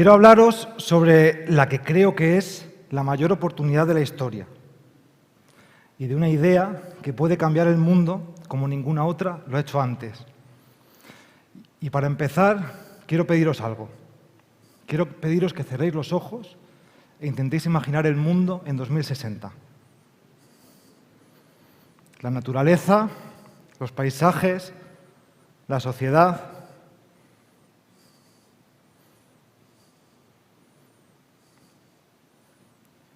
Quiero hablaros sobre la que creo que es la mayor oportunidad de la historia y de una idea que puede cambiar el mundo como ninguna otra lo ha hecho antes. Y para empezar, quiero pediros algo. Quiero pediros que cerréis los ojos e intentéis imaginar el mundo en 2060. La naturaleza, los paisajes, la sociedad.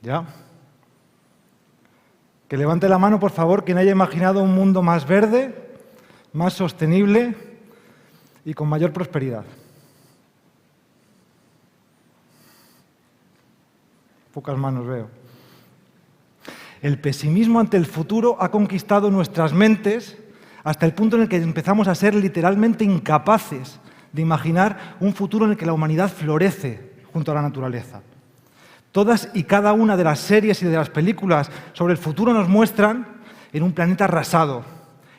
¿Ya? Que levante la mano, por favor, quien haya imaginado un mundo más verde, más sostenible y con mayor prosperidad. Pocas manos veo. El pesimismo ante el futuro ha conquistado nuestras mentes hasta el punto en el que empezamos a ser literalmente incapaces de imaginar un futuro en el que la humanidad florece junto a la naturaleza. Todas y cada una de las series y de las películas sobre el futuro nos muestran en un planeta arrasado,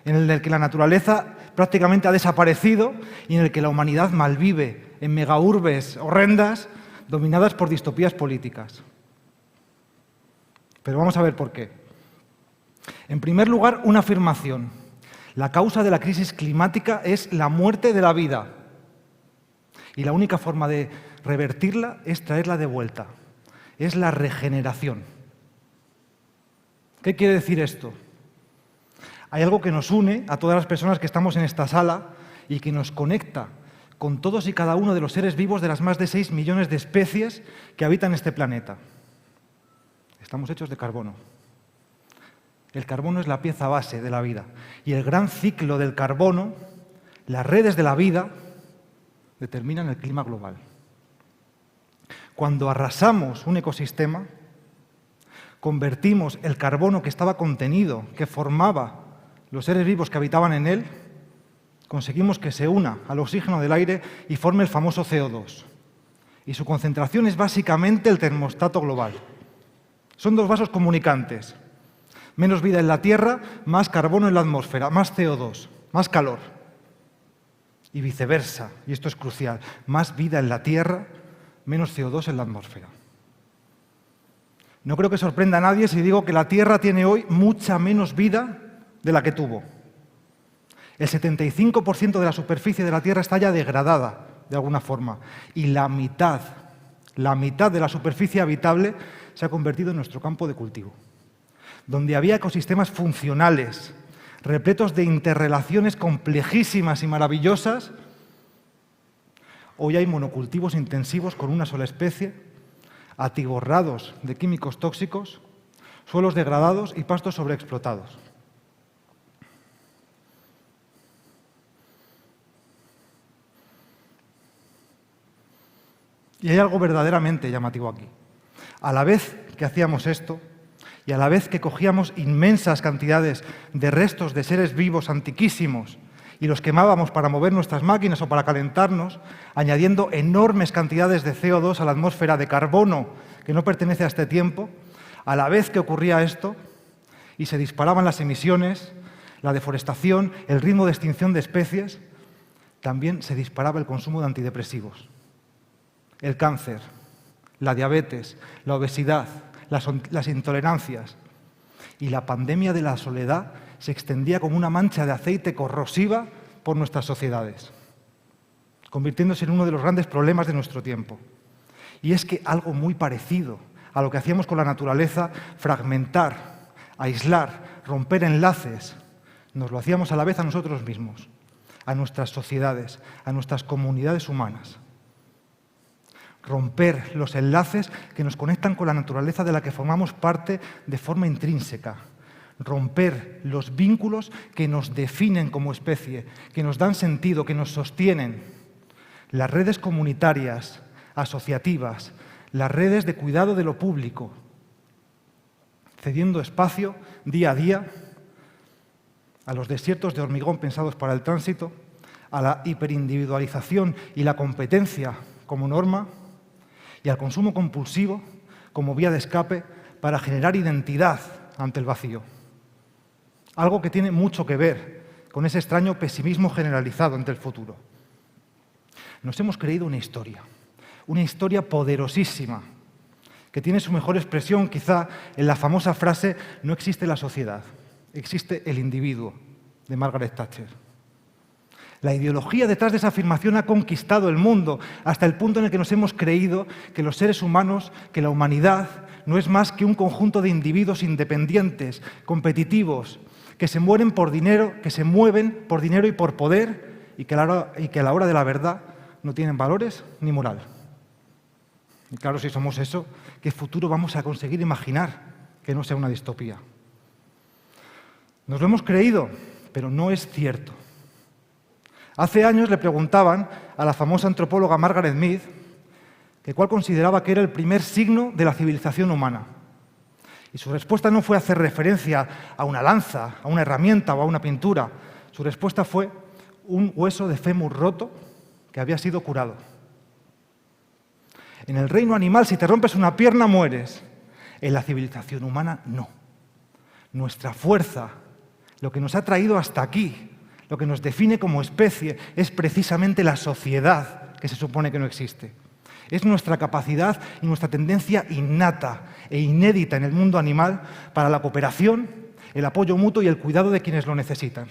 en el que la naturaleza prácticamente ha desaparecido y en el que la humanidad malvive en megaurbes horrendas dominadas por distopías políticas. Pero vamos a ver por qué. En primer lugar, una afirmación. La causa de la crisis climática es la muerte de la vida. Y la única forma de revertirla es traerla de vuelta. Es la regeneración. ¿Qué quiere decir esto? Hay algo que nos une a todas las personas que estamos en esta sala y que nos conecta con todos y cada uno de los seres vivos de las más de 6 millones de especies que habitan este planeta. Estamos hechos de carbono. El carbono es la pieza base de la vida. Y el gran ciclo del carbono, las redes de la vida, determinan el clima global. Cuando arrasamos un ecosistema, convertimos el carbono que estaba contenido, que formaba los seres vivos que habitaban en él, conseguimos que se una al oxígeno del aire y forme el famoso CO2. Y su concentración es básicamente el termostato global. Son dos vasos comunicantes. Menos vida en la Tierra, más carbono en la atmósfera, más CO2, más calor. Y viceversa, y esto es crucial, más vida en la Tierra, menos CO2 en la atmósfera. No creo que sorprenda a nadie si digo que la Tierra tiene hoy mucha menos vida de la que tuvo. El 75% de la superficie de la Tierra está ya degradada, de alguna forma, y la mitad de la superficie habitable se ha convertido en nuestro campo de cultivo. Donde había ecosistemas funcionales, repletos de interrelaciones complejísimas y maravillosas, hoy hay monocultivos intensivos con una sola especie, atiborrados de químicos tóxicos, suelos degradados y pastos sobreexplotados. Y hay algo verdaderamente llamativo aquí. A la vez que hacíamos esto, y a la vez que cogíamos inmensas cantidades de restos de seres vivos antiquísimos y los quemábamos para mover nuestras máquinas o para calentarnos, añadiendo enormes cantidades de CO2 a la atmósfera de carbono que no pertenece a este tiempo, a la vez que ocurría esto y se disparaban las emisiones, la deforestación, el ritmo de extinción de especies, también se disparaba el consumo de antidepresivos. El cáncer, la diabetes, la obesidad, las intolerancias y la pandemia de la soledad se extendía como una mancha de aceite corrosiva por nuestras sociedades, convirtiéndose en uno de los grandes problemas de nuestro tiempo. Y es que algo muy parecido a lo que hacíamos con la naturaleza, fragmentar, aislar, romper enlaces, nos lo hacíamos a la vez a nosotros mismos, a nuestras sociedades, a nuestras comunidades humanas. Romper los enlaces que nos conectan con la naturaleza de la que formamos parte de forma intrínseca. Romper los vínculos que nos definen como especie, que nos dan sentido, que nos sostienen. Las redes comunitarias, asociativas, las redes de cuidado de lo público, cediendo espacio día a día a los desiertos de hormigón pensados para el tránsito, a la hiperindividualización y la competencia como norma, y al consumo compulsivo como vía de escape para generar identidad ante el vacío. Algo que tiene mucho que ver con ese extraño pesimismo generalizado ante el futuro. Nos hemos creído una Una historia poderosísima, que tiene su mejor expresión quizá en la famosa frase «No existe la sociedad, existe el individuo», de Margaret Thatcher. La ideología detrás de esa afirmación ha conquistado el mundo hasta el punto en el que nos hemos creído que los seres humanos, que la humanidad, no es más que un conjunto de individuos independientes, competitivos, que se mueven por dinero y por poder y que a la hora de la verdad no tienen valores ni moral. Y claro, si somos eso, ¿qué futuro vamos a conseguir imaginar que no sea una distopía? Nos lo hemos creído, pero no es cierto. Hace años le preguntaban a la famosa antropóloga Margaret Mead que cuál consideraba que era el primer signo de la civilización humana. Y su respuesta no fue hacer referencia a una lanza, a una herramienta o a una pintura. Su respuesta fue un hueso de fémur roto que había sido curado. En el reino animal, si te rompes una pierna, mueres. En la civilización humana, no. Nuestra fuerza, lo que nos ha traído hasta aquí, lo que nos define como especie, es precisamente la sociedad que se supone que no existe. Es nuestra capacidad y nuestra tendencia innata e inédita en el mundo animal para la cooperación, el apoyo mutuo y el cuidado de quienes lo necesitan.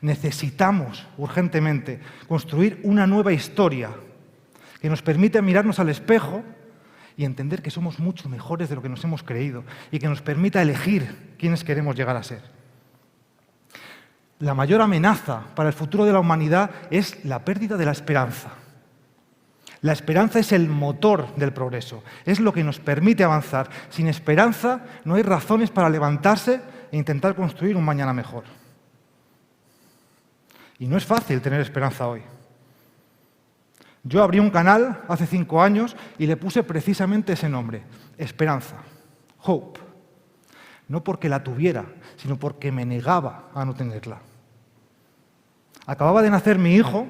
Necesitamos urgentemente construir una nueva historia que nos permita mirarnos al espejo y entender que somos mucho mejores de lo que nos hemos creído y que nos permita elegir quiénes queremos llegar a ser. La mayor amenaza para el futuro de la humanidad es la pérdida de la esperanza. La esperanza es el motor del progreso, es lo que nos permite avanzar. Sin esperanza no hay razones para levantarse e intentar construir un mañana mejor. Y no es fácil tener esperanza hoy. Yo abrí un canal hace 5 años y le puse precisamente ese nombre, Esperanza, Hope. No porque la tuviera, sino porque me negaba a no tenerla. Acababa de nacer mi hijo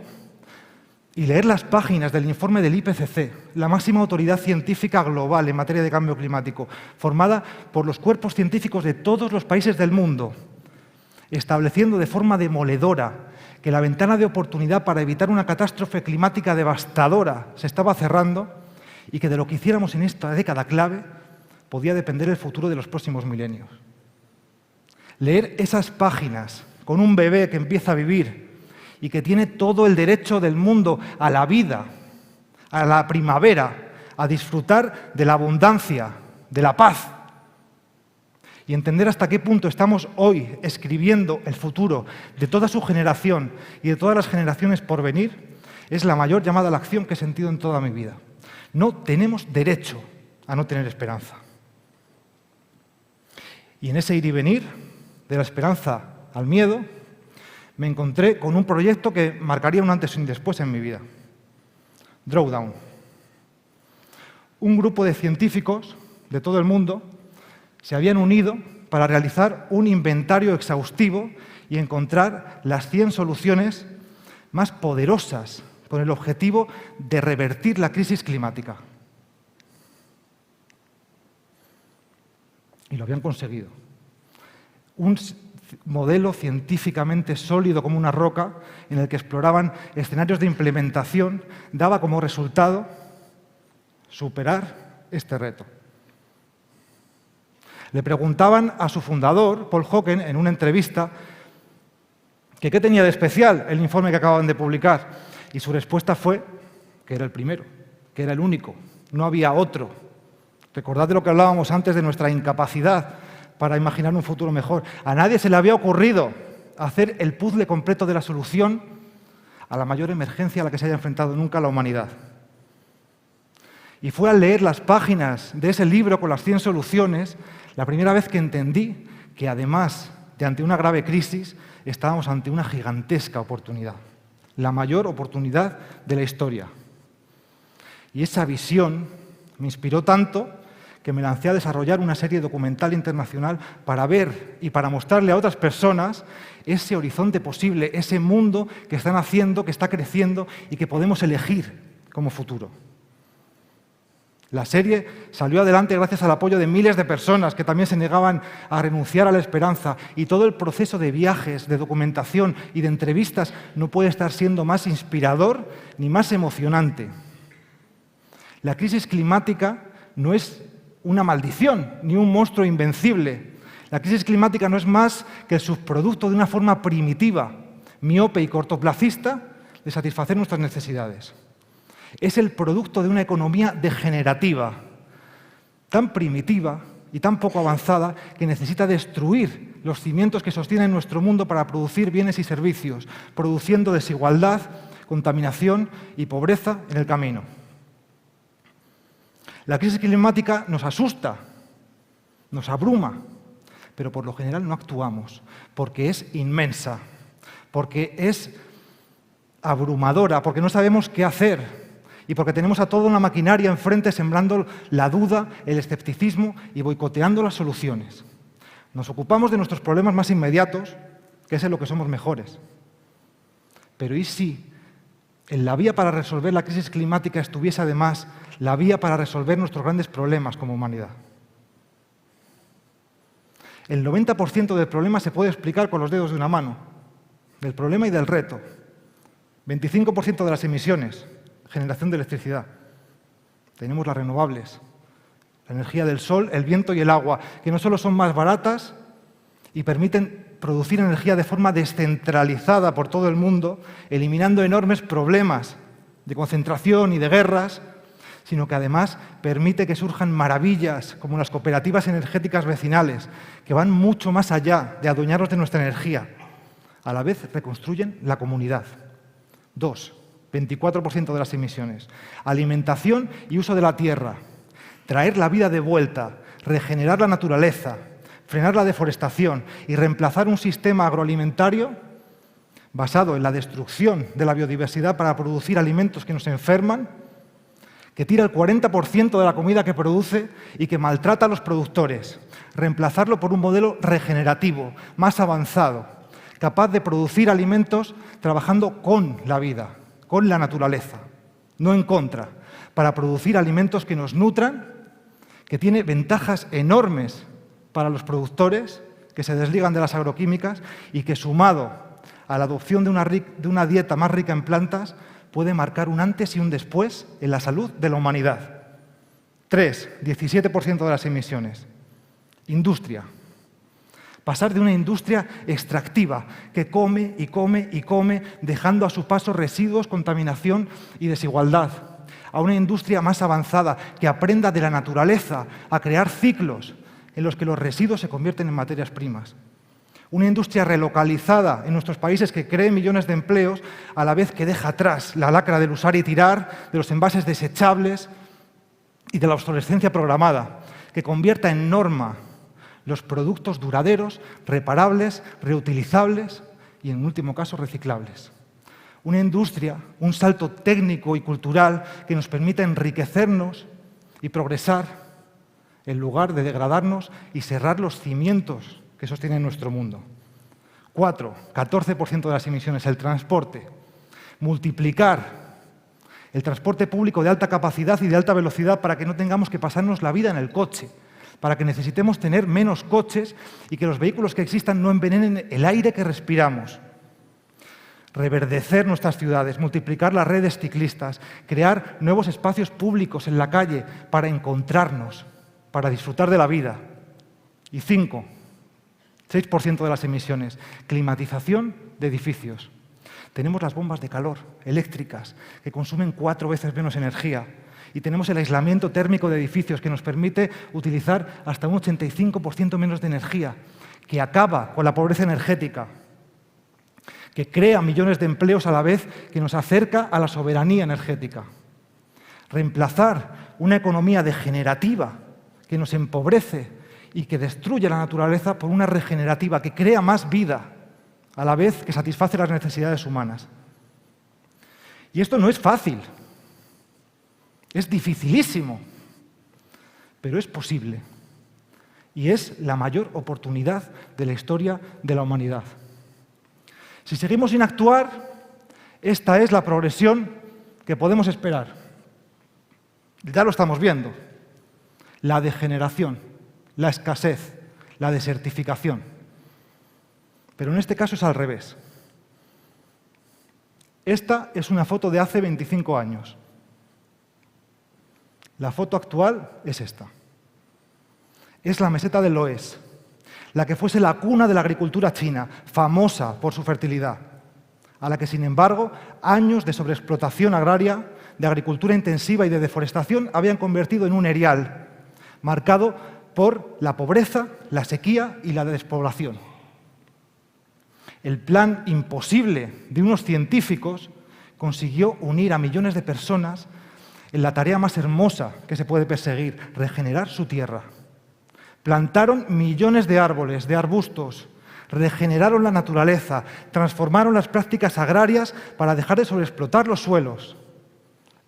y leer las páginas del informe del IPCC, la máxima autoridad científica global en materia de cambio climático, formada por los cuerpos científicos de todos los países del mundo, estableciendo de forma demoledora que la ventana de oportunidad para evitar una catástrofe climática devastadora se estaba cerrando y que de lo que hiciéramos en esta década clave podía depender el futuro de los próximos milenios. Leer esas páginas con un bebé que empieza a vivir y que tiene todo el derecho del mundo a la vida, a la primavera, a disfrutar de la abundancia, de la paz, y entender hasta qué punto estamos hoy escribiendo el futuro de toda su generación y de todas las generaciones por venir, es la mayor llamada a la acción que he sentido en toda mi vida. No tenemos derecho a no tener esperanza. Y en ese ir y venir, de la esperanza al miedo, me encontré con un proyecto que marcaría un antes y un después en mi vida. Drawdown. Un grupo de científicos de todo el mundo se habían unido para realizar un inventario exhaustivo y encontrar las 100 soluciones más poderosas con el objetivo de revertir la crisis climática. Y lo habían conseguido. Un modelo científicamente sólido como una roca en el que exploraban escenarios de implementación daba como resultado superar este reto. Le preguntaban a su fundador, Paul Hawken, en una entrevista, que qué tenía de especial el informe que acababan de publicar. Y su respuesta fue que era el primero, que era el único, no había otro. Recordad de lo que hablábamos antes de nuestra incapacidad para imaginar un futuro mejor. A nadie se le había ocurrido hacer el puzzle completo de la solución a la mayor emergencia a la que se haya enfrentado nunca la humanidad. Y fue al leer las páginas de ese libro con las 100 soluciones la primera vez que entendí que, además de ante una grave crisis, estábamos ante una gigantesca oportunidad, la mayor oportunidad de la historia. Y esa visión me inspiró tanto que me lancé a desarrollar una serie documental internacional para ver y para mostrarle a otras personas ese horizonte posible, ese mundo que están haciendo, que está creciendo y que podemos elegir como futuro. La serie salió adelante gracias al apoyo de miles de personas que también se negaban a renunciar a la esperanza, y todo el proceso de viajes, de documentación y de entrevistas no puede estar siendo más inspirador ni más emocionante. La crisis climática no es una maldición ni un monstruo invencible. La crisis climática no es más que el subproducto de una forma primitiva, miope y cortoplacista de satisfacer nuestras necesidades. Es el producto de una economía degenerativa, tan primitiva y tan poco avanzada que necesita destruir los cimientos que sostienen nuestro mundo para producir bienes y servicios, produciendo desigualdad, contaminación y pobreza en el camino. La crisis climática nos asusta, nos abruma, pero por lo general no actuamos, porque es inmensa, porque es abrumadora, porque no sabemos qué hacer y porque tenemos a toda una maquinaria enfrente sembrando la duda, el escepticismo y boicoteando las soluciones. Nos ocupamos de nuestros problemas más inmediatos, que es en lo que somos mejores. Pero ¿y si en la vía para resolver la crisis climática estuviese además la vía para resolver nuestros grandes problemas como humanidad? El 90% del problema se puede explicar con los dedos de una mano, del problema y del reto. 25% de las emisiones, generación de electricidad. Tenemos las renovables, la energía del sol, el viento y el agua, que no solo son más baratas y permiten producir energía de forma descentralizada por todo el mundo, eliminando enormes problemas de concentración y de guerras, sino que además permite que surjan maravillas como las cooperativas energéticas vecinales, que van mucho más allá de adueñarnos de nuestra energía. A la vez reconstruyen la comunidad. 2. 24% de las emisiones. Alimentación y uso de la tierra. Traer la vida de vuelta, regenerar la naturaleza, frenar la deforestación y reemplazar un sistema agroalimentario basado en la destrucción de la biodiversidad para producir alimentos que nos enferman, que tira el 40% de la comida que produce y que maltrata a los productores. Reemplazarlo por un modelo regenerativo, más avanzado, capaz de producir alimentos trabajando con la vida, con la naturaleza, no en contra, para producir alimentos que nos nutran, que tiene ventajas enormes para los productores, que se desligan de las agroquímicas y que, sumado a la adopción de una dieta más rica en plantas, puede marcar un antes y un después en la salud de la humanidad. 3. 17% de las emisiones. Industria. Pasar de una industria extractiva que come y come y come, dejando a su paso residuos, contaminación y desigualdad, a una industria más avanzada que aprenda de la naturaleza a crear ciclos en los que los residuos se convierten en materias primas. Una industria relocalizada en nuestros países que cree millones de empleos a la vez que deja atrás la lacra del usar y tirar, de los envases desechables y de la obsolescencia programada, que convierta en norma los productos duraderos, reparables, reutilizables y, en último caso, reciclables. Una industria, un salto técnico y cultural que nos permita enriquecernos y progresar en lugar de degradarnos y cerrar los cimientos que sostienen nuestro mundo. 4. 14% de las emisiones, el transporte. Multiplicar el transporte público de alta capacidad y de alta velocidad para que no tengamos que pasarnos la vida en el coche, para que necesitemos tener menos coches y que los vehículos que existan no envenenen el aire que respiramos. Reverdecer nuestras ciudades, multiplicar las redes ciclistas, crear nuevos espacios públicos en la calle para encontrarnos, para disfrutar de la vida. Y 5. 6% de las emisiones, climatización de edificios. Tenemos las bombas de calor eléctricas que consumen 4 veces menos energía y tenemos el aislamiento térmico de edificios que nos permite utilizar hasta un 85% menos de energía, que acaba con la pobreza energética, que crea millones de empleos a la vez que nos acerca a la soberanía energética. Reemplazar una economía degenerativa que nos empobrece y que destruye la naturaleza por una regenerativa que crea más vida, a la vez que satisface las necesidades humanas. Y esto no es fácil, es dificilísimo, pero es posible. Y es la mayor oportunidad de la historia de la humanidad. Si seguimos sin actuar, esta es la progresión que podemos esperar. Ya lo estamos viendo. La degeneración, la escasez, la desertificación. Pero en este caso es al revés. Esta es una foto de hace 25 años. La foto actual es esta. Es la meseta del Loess, la que fuese la cuna de la agricultura china, famosa por su fertilidad, a la que, sin embargo, años de sobreexplotación agraria, de agricultura intensiva y de deforestación habían convertido en un erial, marcado por la pobreza, la sequía y la despoblación. El plan imposible de unos científicos consiguió unir a millones de personas en la tarea más hermosa que se puede perseguir, regenerar su tierra. Plantaron millones de árboles, de arbustos, regeneraron la naturaleza, transformaron las prácticas agrarias para dejar de sobreexplotar los suelos.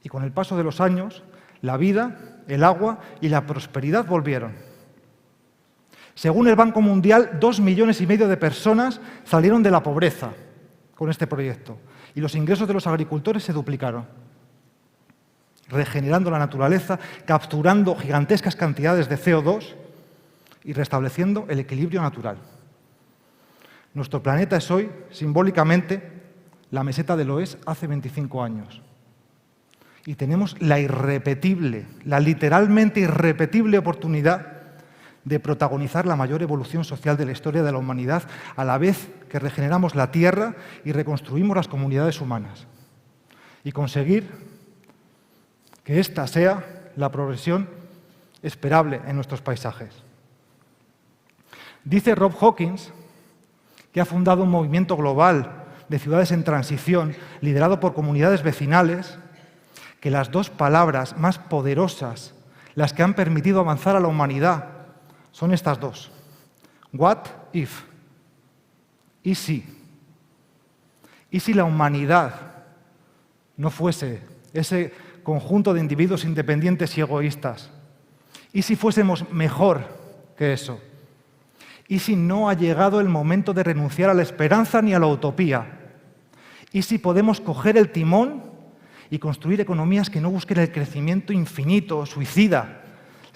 Y con el paso de los años, la vida, el agua y la prosperidad volvieron. Según el Banco Mundial, 2,5 millones de personas salieron de la pobreza con este proyecto y los ingresos de los agricultores se duplicaron, regenerando la naturaleza, capturando gigantescas cantidades de CO2 y restableciendo el equilibrio natural. Nuestro planeta es hoy, simbólicamente, la meseta del Loess hace 25 años. Y tenemos la irrepetible, la literalmente irrepetible oportunidad de protagonizar la mayor evolución social de la historia de la humanidad a la vez que regeneramos la Tierra y reconstruimos las comunidades humanas. Y conseguir que esta sea la progresión esperable en nuestros paisajes. Dice Rob Hawkins, que ha fundado un movimiento global de ciudades en transición, liderado por comunidades vecinales, que las dos palabras más poderosas, las que han permitido avanzar a la humanidad, son estas dos. What if? ¿Y si? ¿Y si la humanidad no fuese ese conjunto de individuos independientes y egoístas? ¿Y si fuésemos mejor que eso? ¿Y si no ha llegado el momento de renunciar a la esperanza ni a la utopía? ¿Y si podemos coger el timón y construir economías que no busquen el crecimiento infinito o suicida,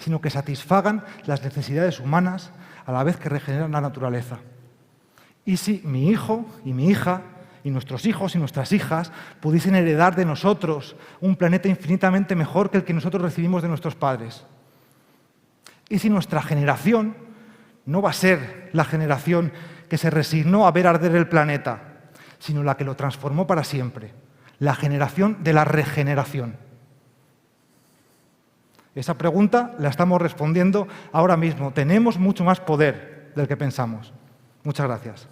sino que satisfagan las necesidades humanas a la vez que regeneran la naturaleza? ¿Y si mi hijo y mi hija y nuestros hijos y nuestras hijas pudiesen heredar de nosotros un planeta infinitamente mejor que el que nosotros recibimos de nuestros padres? ¿Y si nuestra generación no va a ser la generación que se resignó a ver arder el planeta, sino la que lo transformó para siempre, la generación de la regeneración? Esa pregunta la estamos respondiendo ahora mismo. Tenemos mucho más poder del que pensamos. Muchas gracias.